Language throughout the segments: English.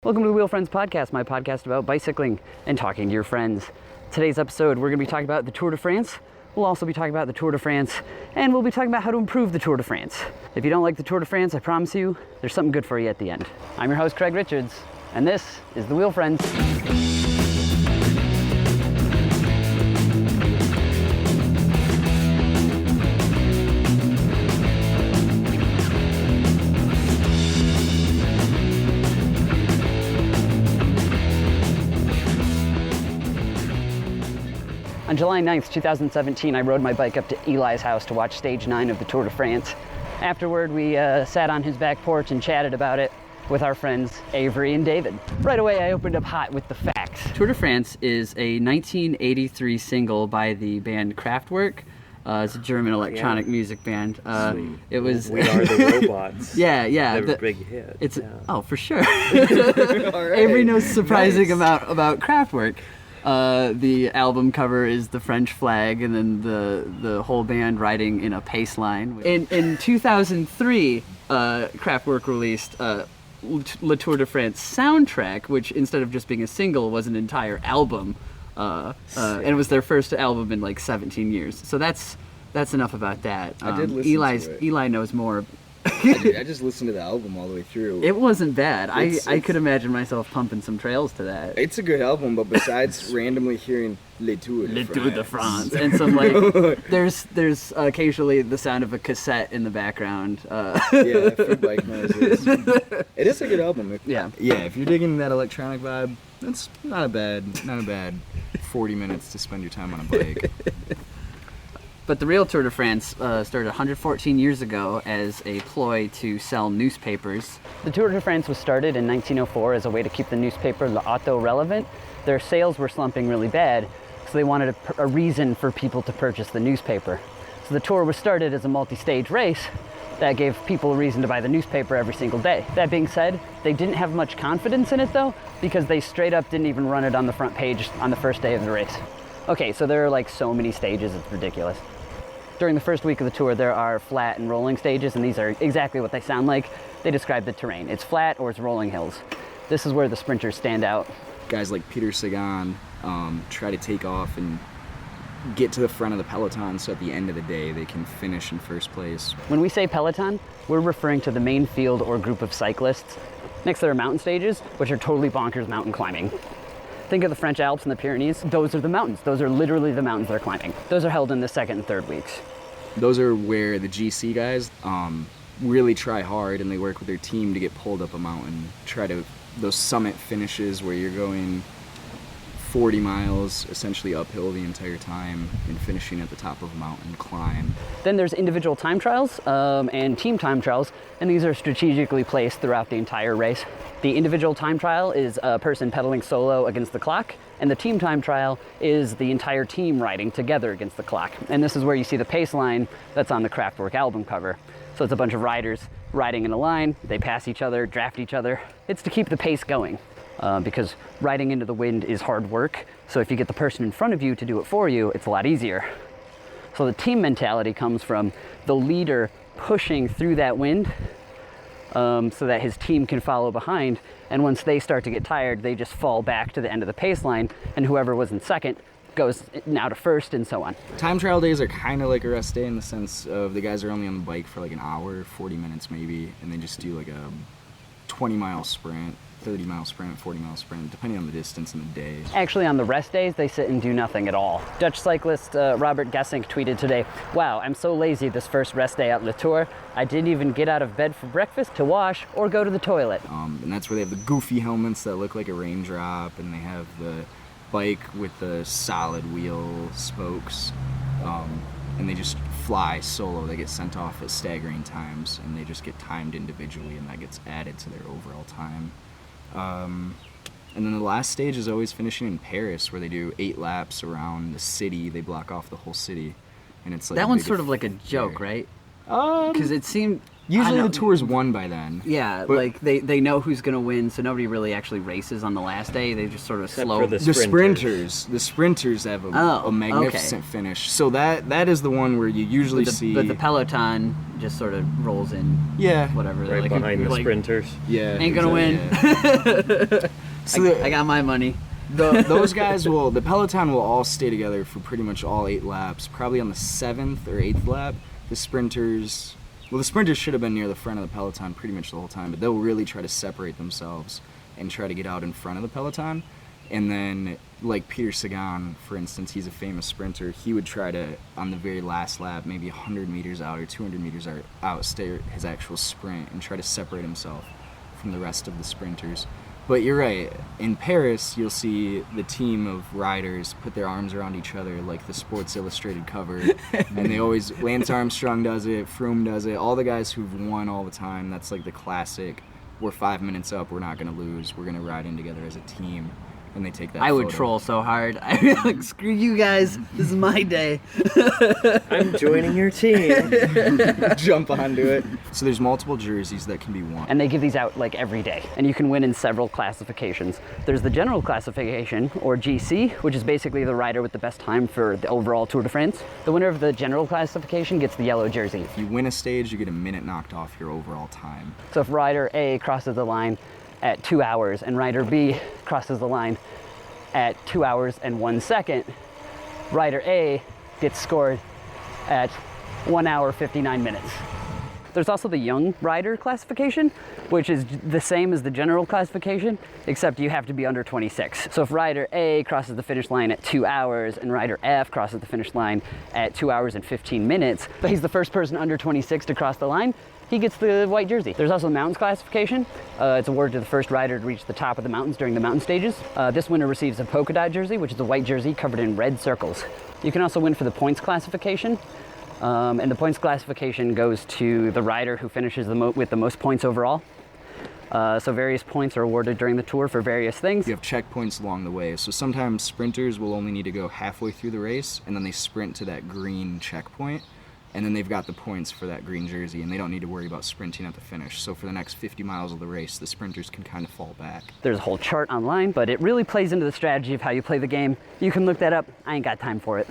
Welcome to the Wheel Friends Podcast, my podcast about bicycling and talking to your friends. Today's episode, we're going to be talking about the Tour de France. We'll also be talking about the Tour de France, and we'll be talking about how to improve the Tour de France. If you don't like the Tour de France, I promise you, there's something good for you at the end. I'm your host, Craig Richards, and this is the Wheel Friends. On July 9th, 2017, I rode my bike up to Eli's house to watch Stage 9 of the Tour de France. Afterward, we sat on his back porch and chatted about it with our friends Avery and David. Right away, I opened up hot with the facts. Tour de France is a 1983 single by the band Kraftwerk. It's a German electronic music band. It was. We Are the Robots. Yeah. They're a big hit. Oh, for sure. Right. Avery knows surprising amount about Kraftwerk. The album cover is the French flag, and then the whole band riding in a pace line. In 2003, Kraftwerk released Le Tour de France soundtrack, which instead of just being a single was an entire album, and it was their first album in like 17 years. So that's enough about that. I did listen to it. Eli knows more. I just listened to the album all the way through. It wasn't bad. I could imagine myself pumping some trails to that. It's a good album, but besides randomly hearing Le Tour de France and some like there's occasionally the sound of a cassette in the background. Yeah, a few bike noises. It is a good album. Yeah, if you're digging that electronic vibe, that's not a bad 40 minutes to spend your time on a bike. But the real Tour de France started 114 years ago as a ploy to sell newspapers. The Tour de France was started in 1904 as a way to keep the newspaper L'Auto relevant. Their sales were slumping really bad, so they wanted a reason for people to purchase the newspaper. So the Tour was started as a multi-stage race that gave people a reason to buy the newspaper every single day. That being said, they didn't have much confidence in it though, because they straight up didn't even run it on the front page on the first day of the race. Okay, so there are like so many stages, it's ridiculous. During the first week of the tour, there are flat and rolling stages, and these are exactly what they sound like. They describe the terrain. It's flat or it's rolling hills. This is where the sprinters stand out. Guys like Peter Sagan try to take off and get to the front of the peloton, so at the end of the day, they can finish in first place. When we say peloton, we're referring to the main field or group of cyclists. Next, there are mountain stages, which are totally bonkers mountain climbing. Think of the French Alps and the Pyrenees. Those are the mountains. Those are literally the mountains they're climbing.Ose are held in the second and third weeks. Those are where the GC guys really try hard, and they work with their team to get pulled up a mountain. Those summit finishes where you're going 40 miles essentially uphill the entire time and finishing at the top of a mountain climb. Then there's individual time trials and team time trials, and these are strategically placed throughout the entire race. The individual time trial is a person pedaling solo against the clock, and the team time trial is the entire team riding together against the clock. And this is where you see the pace line that's on the Kraftwerk album cover. So it's a bunch of riders riding in a line, they pass each other, draft each other. It's to keep the pace going. Because riding into the wind is hard work. So if you get the person in front of you to do it for you, it's a lot easier. So the team mentality comes from the leader pushing through that wind so that his team can follow behind. And once they start to get tired, they just fall back to the end of the pace line, and whoever was in second goes now to first, and so on. Time trial days are kind of like a rest day in the sense of the guys are only on the bike for like an hour, 40 minutes maybe, and they just do like a 20-mile sprint, 30-mile sprint, 40-mile sprint, depending on the distance and the day. Actually, on the rest days, they sit and do nothing at all. Dutch cyclist Robert Gesink tweeted today, "Wow, I'm so lazy this first rest day at Le Tour. I didn't even get out of bed for breakfast, to wash, or go to the toilet." And that's where they have the goofy helmets that look like a raindrop, and they have the bike with the solid wheel spokes, and they just fly solo. They get sent off at staggering times, and they just get timed individually, and that gets added to their overall time. And then the last stage is always finishing in Paris, where they do 8 laps around the city. They block off the whole city, and it's like that one's sort of like a joke, right? Because it seemed Usually the tour's won by then. Yeah, But- like they know who's going to win, so nobody really actually races on the last day. They just sort of Except slow. for the The sprinters. sprinters have Oh, a magnificent finish. So that is the one where you usually see. But the peloton just sort of rolls in. Yeah. Whatever. Right like, behind the like, sprinters. Yeah. Ain't gonna win. Yeah. So I got my money. those guys the peloton will all stay together for pretty much all 8 laps. Probably on the 7th or 8th lap, the sprinters should have been near the front of the peloton pretty much the whole time, but they'll really try to separate themselves and try to get out in front of the peloton. And then, like Peter Sagan, for instance, he's a famous sprinter. He would try to, on the very last lap, maybe 100 meters out or 200 meters out, stay his actual sprint and try to separate himself from the rest of the sprinters. But you're right. In Paris, you'll see the team of riders put their arms around each other like the Sports Illustrated cover. And they always, Lance Armstrong does it, Froome does it, all the guys who've won all the time. That's like the classic, we're 5 minutes up, we're not going to lose, we're going to ride in together as a team. And they take that I would photo. troll so hard. I'd be like, screw you guys. This is my day. I'm joining your team. Jump onto it. So there's multiple jerseys that can be won. And they give these out like every day. And you can win in several classifications. There's the general classification, or GC, which is basically the rider with the best time for the overall Tour de France. The winner of the general classification gets the yellow jersey. If you win a stage, you get a minute knocked off your overall time. So if rider A crosses the line at 2 hours and rider B crosses the line at 2 hours and 1 second, rider A gets scored at 1 hour 59 minutes. There's also the young rider classification, which is the same as the general classification, except you have to be under 26. So if rider A crosses the finish line at 2 hours and rider F crosses the finish line at 2 hours and 15 minutes, but he's the first person under 26 to cross the line, he gets the white jersey. There's also the mountains classification. It's awarded to the first rider to reach the top of the mountains during the mountain stages. This winner receives a polka dot jersey, which is a white jersey covered in red circles. You can also win for the points classification. And the points classification goes to the rider who finishes with the most points overall. So various points are awarded during the tour for various things. You have checkpoints along the way. So sometimes sprinters will only need to go halfway through the race, and then they sprint to that green checkpoint, and then they've got the points for that green jersey, and they don't need to worry about sprinting at the finish. So for the next 50 miles of the race, the sprinters can kind of fall back. There's a whole chart online, but it really plays into the strategy of how you play the game. You can look that up. I ain't got time for it.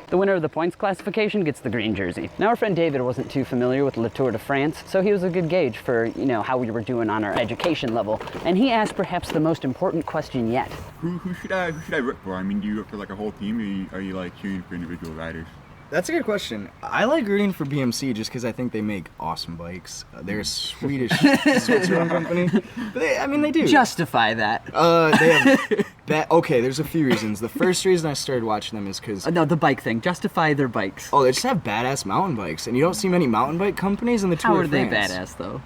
The winner of the points classification gets the green jersey. Now, our friend David wasn't too familiar with Le Tour de France, so he was a good gauge for, how we were doing on our education level. And he asked perhaps the most important question yet. Who should I root for? I mean, do you root for like a whole team, or are you like cheering for individual riders? That's a good question. I like rooting for BMC just because I think they make awesome bikes. They're a Swedish Switzerland company. But they do. Justify that. They have that. Okay, there's a few reasons. The first reason I started watching them is because No, the bike thing. Justify their bikes. they just have badass mountain bikes, and you don't see many mountain bike companies in the How Tour are de they France. badass, though?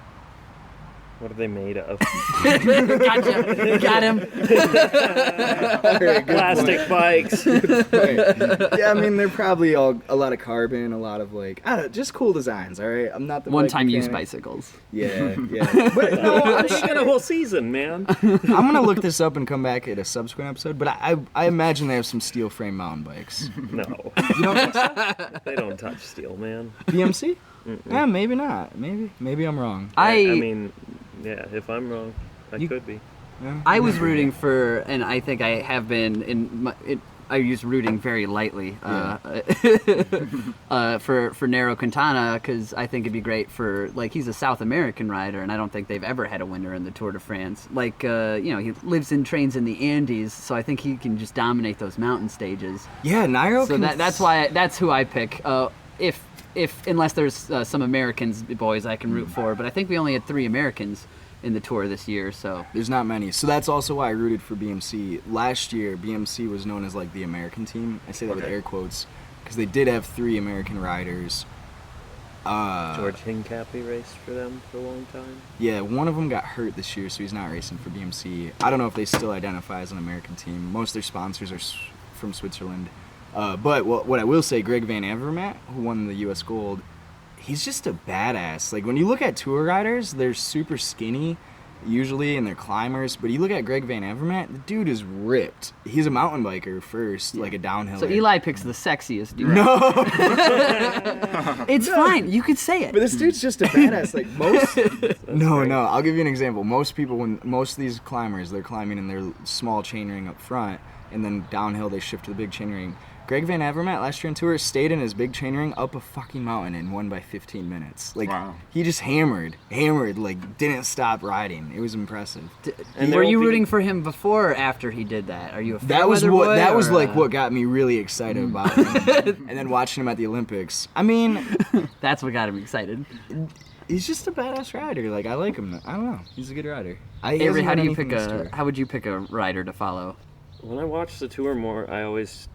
What are they made of? Gotcha. Got him. Plastic bikes. Right. Yeah, I mean they're probably all a lot of carbon, a lot of just cool designs. All right, I'm not the One-time bike use mechanic. bicycles. Yeah. But no, You got a whole season, man. I'm gonna look this up and come back at a subsequent episode. But I imagine they have some steel frame mountain bikes. No, You don't think so? they don't touch steel, man. BMC? Yeah, maybe not. Maybe I'm wrong. I mean, yeah, if I'm wrong, I could be. Yeah. I was rooting for, and I think I have been I use rooting very lightly for Nairo Quintana because I think it'd be great for he's a South American rider and I don't think they've ever had a winner in the Tour de France. He lives and trains in the Andes, so I think he can just dominate those mountain stages. Yeah, Nairo. So that's who I pick. If unless there's some Americans boys I can root for, but I think we only had 3 Americans in the tour this year, so There's not many. So that's also why I rooted for BMC. Last year, BMC was known as the American team. I say that with air quotes because they did have 3 American riders. George Hincapie raced for them for a long time. Yeah, one of them got hurt this year, so he's not racing for BMC. I don't know if they still identify as an American team. Most of their sponsors are from Switzerland. But what I will say, Greg Van Avermaet, who won the U.S. Gold, he's just a badass. When you look at tour riders, they're super skinny, usually, and they're climbers. But you look at Greg Van Avermaet, the dude is ripped. He's a mountain biker first, like a downhill. So Eli picks the sexiest dude. No, It's fine. You could say it. but this dude's just a badass. Like most. No. I'll give you an example. Most people, when most of these climbers, they're climbing in their small chainring up front, and then downhill they shift to the big chainring. Greg Van Avermaet last year in Tour stayed in his big chainring up a fucking mountain and won by 15 minutes. Like, wow. He just hammered, like, didn't stop riding. It was impressive. And were you rooting for him before or after he did that? Are you a That was fair-weather boy, that was or, like what got me really excited about him. And then watching him at the Olympics. I mean, That's what got him excited. he's just a badass rider. Like, I like him. I don't know. He's a good rider. Avery, how would you pick a rider to follow? When I watched the Tour more, I always,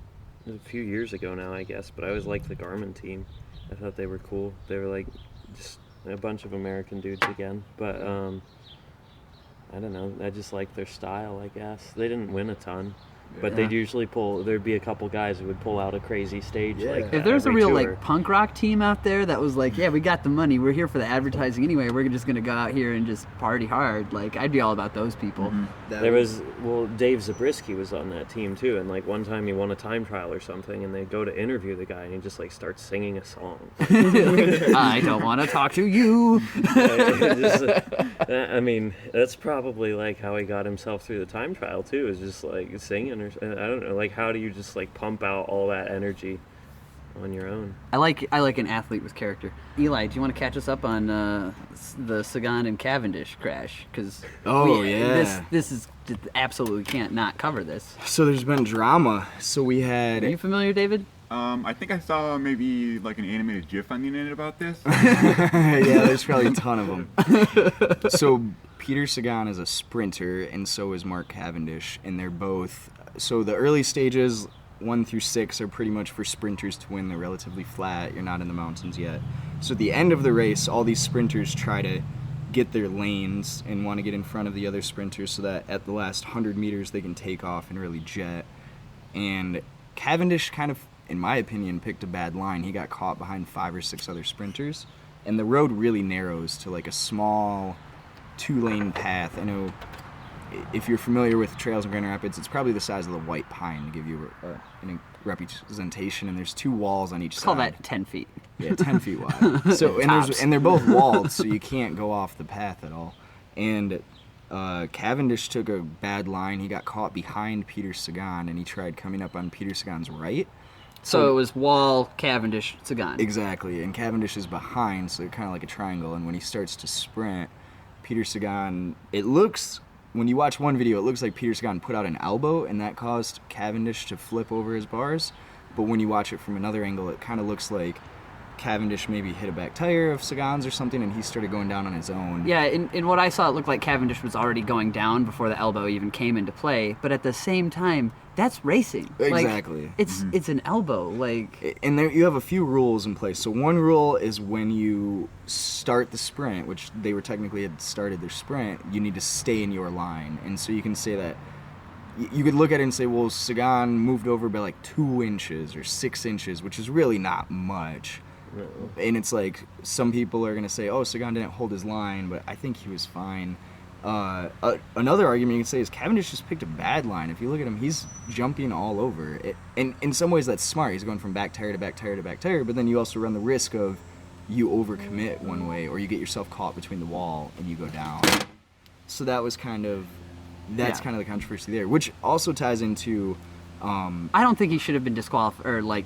a few years ago now, I guess, but I always liked the Garmin team. I thought they were cool. They were like just a bunch of American dudes again, but I don't know. I just liked their style, I guess. They didn't win a ton, but they'd usually there'd be a couple guys who would pull out a crazy stage like that. If there's a every real tour. like punk rock team out there that was like, yeah, we got the money, we're here for the advertising anyway, we're just gonna go out here and just party hard, like I'd be all about those people. There was, Dave Zabriskie was on that team too, and like one time he won a time trial or something, and they go to interview the guy, and he just like starts singing a song. I don't want to talk to you. I mean, that's probably like how he got himself through the time trial too, is just like singing, or I don't know, like how do you just like pump out all that energy on your own? I like an athlete with character. Eli, do you want to catch us up on the Sagan and Cavendish crash? Because this is absolutely can't not cover this. So there's been drama. So we had. Are you familiar, David? I think I saw maybe like an animated GIF on the internet about this. Yeah, there's probably a ton of them. So Peter Sagan is a sprinter, and so is Mark Cavendish, and they're both. So the early stages, 1 through 6, are pretty much for sprinters to win. They're relatively flat. You're not in the mountains yet. So at the end of the race, all these sprinters try to get their lanes and want to get in front of the other sprinters so that at the last 100 meters they can take off and really jet. And Cavendish kind of, in my opinion, picked a bad line. He got caught behind 5 or 6 other sprinters, and the road really narrows to like a small 2-lane path. I know if you're familiar with trails in Grand Rapids, it's probably the size of the White Pine to give you a representation, and there's 2 walls on each side. Call that 10 feet. Yeah, 10 feet wide. So and they're both walled, so you can't go off the path at all. And Cavendish took a bad line. He got caught behind Peter Sagan, and he tried coming up on Peter Sagan's right. So it was Wall, Cavendish, Sagan. Exactly, and Cavendish is behind, so kind of like a triangle. And when he starts to sprint, Peter Sagan, when you watch one video, it looks like Peter Sagan put out an elbow, and that caused Cavendish to flip over his bars. But when you watch it from another angle, it kind of looks like Cavendish maybe hit a back tire of Sagan's or something, and he started going down on his own. Yeah, in what I saw, it looked like Cavendish was already going down before the elbow even came into play. But at the same time, that's racing. Exactly. Like, it's an elbow. Like, and there you have a few rules in place. So one rule is when you start the sprint, which they were technically had started their sprint, you need to stay in your line. And so you can say that you could look at it and say, well, Sagan moved over by like 2 inches or 6 inches, which is really not much. And it's like, some people are going to say, oh, Sagan didn't hold his line, but I think he was fine. Another argument you can say is Cavendish just picked a bad line. If you look at him, he's jumping all over it. And in some ways that's smart. He's going from back tire to back tire to back tire, but then you also run the risk of you overcommit one way, or you get yourself caught between the wall and you go down. So that was kind of the controversy there, which also ties into I don't think he should have been disqualified or like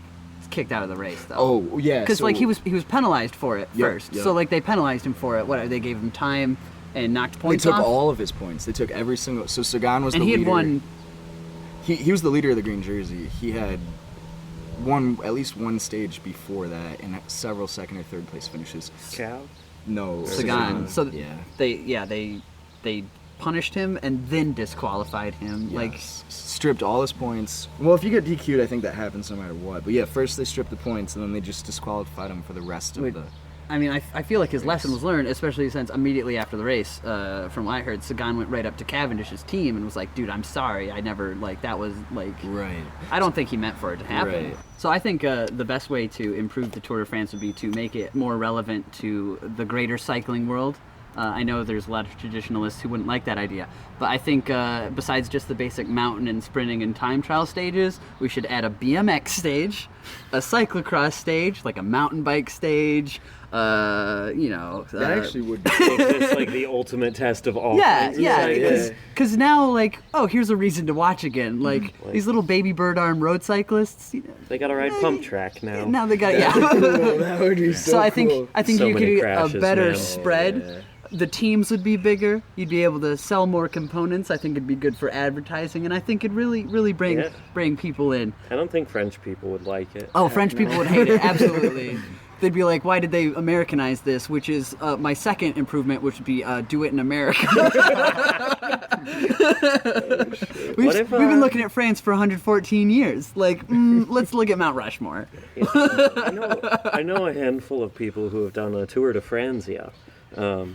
kicked out of the race though. Oh yeah, because like he was penalized for it first. Yep. So like they penalized him for it. What, they gave him time and knocked points off? They took all of his points. They took every single. So Sagan was the leader. And he had won. He was the leader of the green jersey. He had won at least one stage before that, and several second or third place finishes. Cow? No, Sagan. So yeah, they punished him and then disqualified him. Yes. Like, stripped all his points. Well, if you get DQ'd, I think that happens no matter what. But yeah, first they stripped the points, and then they just disqualified him for the rest of the. I mean, I feel like his lesson was learned, especially since immediately after the race, from what I heard, Sagan went right up to Cavendish's team and was like, dude, I'm sorry. I never, like, that was, like... Right. I don't think he meant for it to happen. Right. So I think the best way to improve the Tour de France would be to make it more relevant to the greater cycling world. I know there's a lot of traditionalists who wouldn't like that idea, but I think besides just the basic mountain and sprinting and time trial stages, we should add a BMX stage, a cyclocross stage, like a mountain bike stage. That actually would be It's like the ultimate test of all. Yeah, things. yeah, It's like, because now, like, oh, here's a reason to watch again. Like, these little baby bird arm road cyclists. they gotta ride pump track now. Now they got that would be so I think cool. So you could many get crashes, a better man. spread. Yeah. The teams would be bigger. You'd be able to sell more components. I think it'd be good for advertising, and I think it'd really bring people in. I don't think French people would like it. Oh, French people would hate it, absolutely. They'd be like, why did they Americanize this? Which is my second improvement, which would be do it in America. We've been looking at France for 114 years. Like, let's look at Mount Rushmore. I know a handful of people who have done a Tour de France. Now,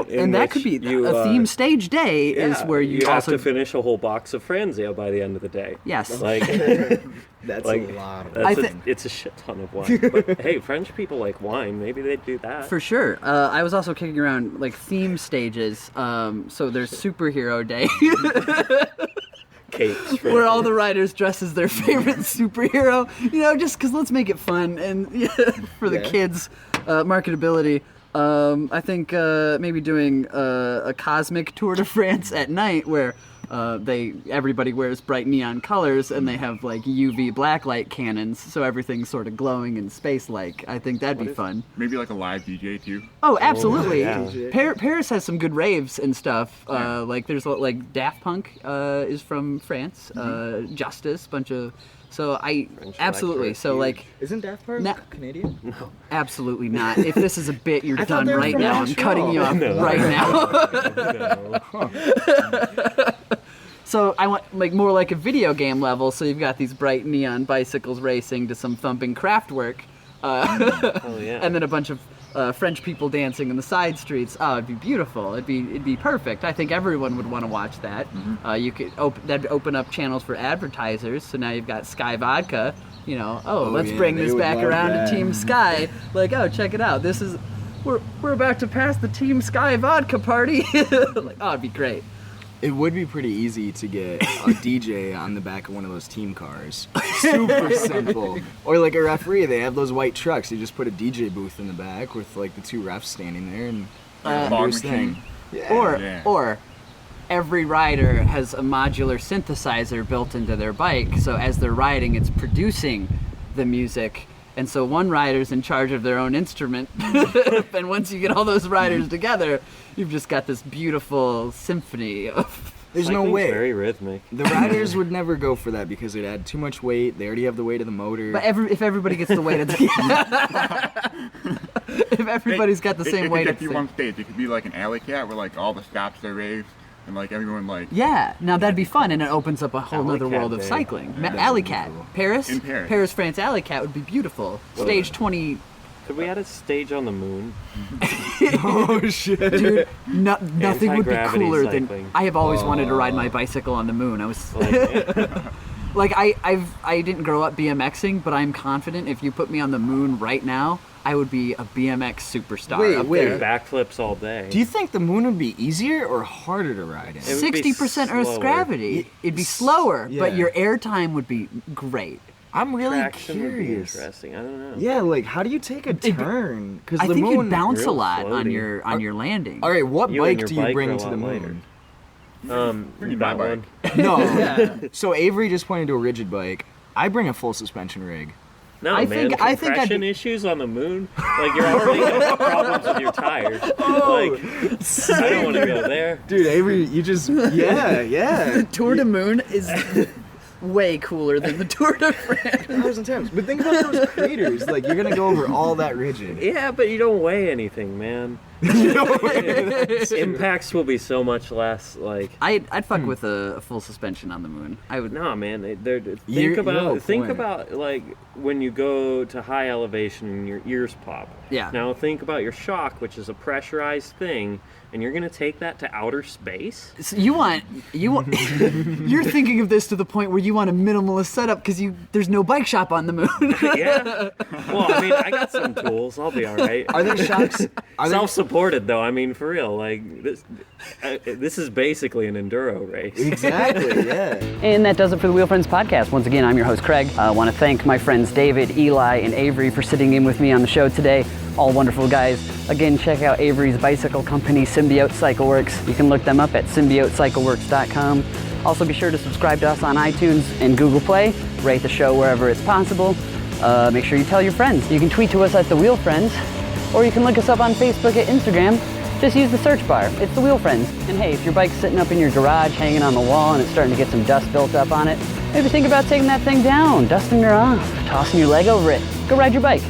in and that which could be you, a theme stage day is where you have also to finish a whole box of Franzia by the end of the day. Yes. Like That's like, a lot of that's it's a shit ton of wine. But hey, French people like wine. Maybe they'd do that. For sure. I was also kicking around like theme stages. So there's Superhero Day, Capes. where all the riders dress as their favorite superhero. You know, just because let's make it fun and for the kids, marketability. I think maybe doing a cosmic Tour de France at night where everybody wears bright neon colors and they have like UV blacklight cannons, so everything's sort of glowing and space-like. I think that'd be fun. Maybe like a live DJ too. Oh, absolutely. yeah. Paris has some good raves and stuff. Like there's like Daft Punk is from France. Justice, bunch of. So absolutely. French So like. Isn't Daft Punk Canadian? No. Absolutely not. If this is a bit, you're thought done they were right from now. I'm cutting you off right now. No. So I want like more like a video game level. So you've got these bright neon bicycles racing to some thumping Kraftwerk, Oh yeah. and then a bunch of French people dancing in the side streets. Oh, it'd be beautiful. It'd be perfect. I think everyone would want to watch that. You could that'd open up channels for advertisers. So now you've got Sky Vodka. You know, let's yeah, bring they this would back love around that. to Team Sky. Like, oh, check it out. This is we're about to pass the Team Sky Vodka party. Like, oh, it'd be great. It would be pretty easy to get a DJ on the back of one of those team cars. Super simple. Or like a referee, they have those white trucks. You just put a DJ booth in the back with like the two refs standing there and Fog do his machine. thing. Yeah. Or every rider has a modular synthesizer built into their bike, so as they're riding, it's producing the music. And so one rider's in charge of their own instrument. And once you get all those riders together, you've just got this beautiful symphony of... There's no Cycling's way. very rhythmic. The riders would never go for that because it'd add too much weight. They already have the weight of the motor. But if everybody gets the weight of if everybody's got the same weight It of could be one stage. It could be like an alley cat where like all the stops are raves and like everyone like Yeah, now that'd be fun, and it opens up a whole Alley other Cat world of Day. cycling. That'd Alley be Cat, cool. Paris, In Paris. France, Alley Cat would be beautiful. Stage 20, Could we add a stage on the moon? Oh shit. dude. Nothing would be Anti-gravity cooler cycling. than. I have always wanted to ride my bicycle on the moon. I was Like, I didn't grow up BMXing, but I'm confident if you put me on the moon right now, I would be a BMX superstar. up Wait. there. backflips all day. Do you think the moon would be easier or harder to ride in? It would be 60% Earth's slower. gravity. It'd be slower, but Yeah. your air time would be great. I'm really Traction would be curious. interesting. I don't know. Yeah, like how do you take a turn? Because I the think moon. you'd bounce a real lot on floaty. your landing. All right, what You and bike your do you bike bring are a to the lot moon? lighter. Bring You my got bike. one? No. So Avery just pointed to a rigid bike. I bring a full suspension rig. No, I man. think I'd- Compression issues on the moon. Like you're already having problems with your tires. Like I don't want to go there. Dude, Avery, you just yeah. Tour de Moon is way cooler than the Tour de France. 1,000 times. But think about those craters. Like you're gonna go over all that rigid. Yeah, but you don't weigh anything, man. Impacts will be so much less. Like I'd fuck with a full suspension on the moon. I would. no, man. You're Think on about point. like when you go to high elevation and your ears pop. Yeah. Now think about your shock, which is a pressurized thing, and you're gonna take that to outer space. So you want you're thinking of this to the point where you want a minimalist setup because there's no bike shop on the moon. Yeah. Well, I mean, I got some tools. I'll be all right. Are there shocks? Are there, Self-supporting. supported though. I mean, for real, like this is basically an enduro race. Exactly, yeah. And that does it for the Wheel Friends podcast. Once again, I'm your host, Craig. I want to thank my friends David, Eli, and Avery for sitting in with me on the show today. All wonderful guys. Again, check out Avery's bicycle company, Symbiote Cycle Works. You can look them up at symbiotecycleworks.com. Also, be sure to subscribe to us on iTunes and Google Play. Rate the show wherever it's possible. Make sure you tell your friends. You can tweet to us at The Wheel Friends, or you can look us up on Facebook and Instagram. Just use the search bar. It's The Wheel Friends. And hey, if your bike's sitting up in your garage, hanging on the wall, and it's starting to get some dust built up on it, maybe think about taking that thing down, dusting her off, tossing your leg over it. Go ride your bike.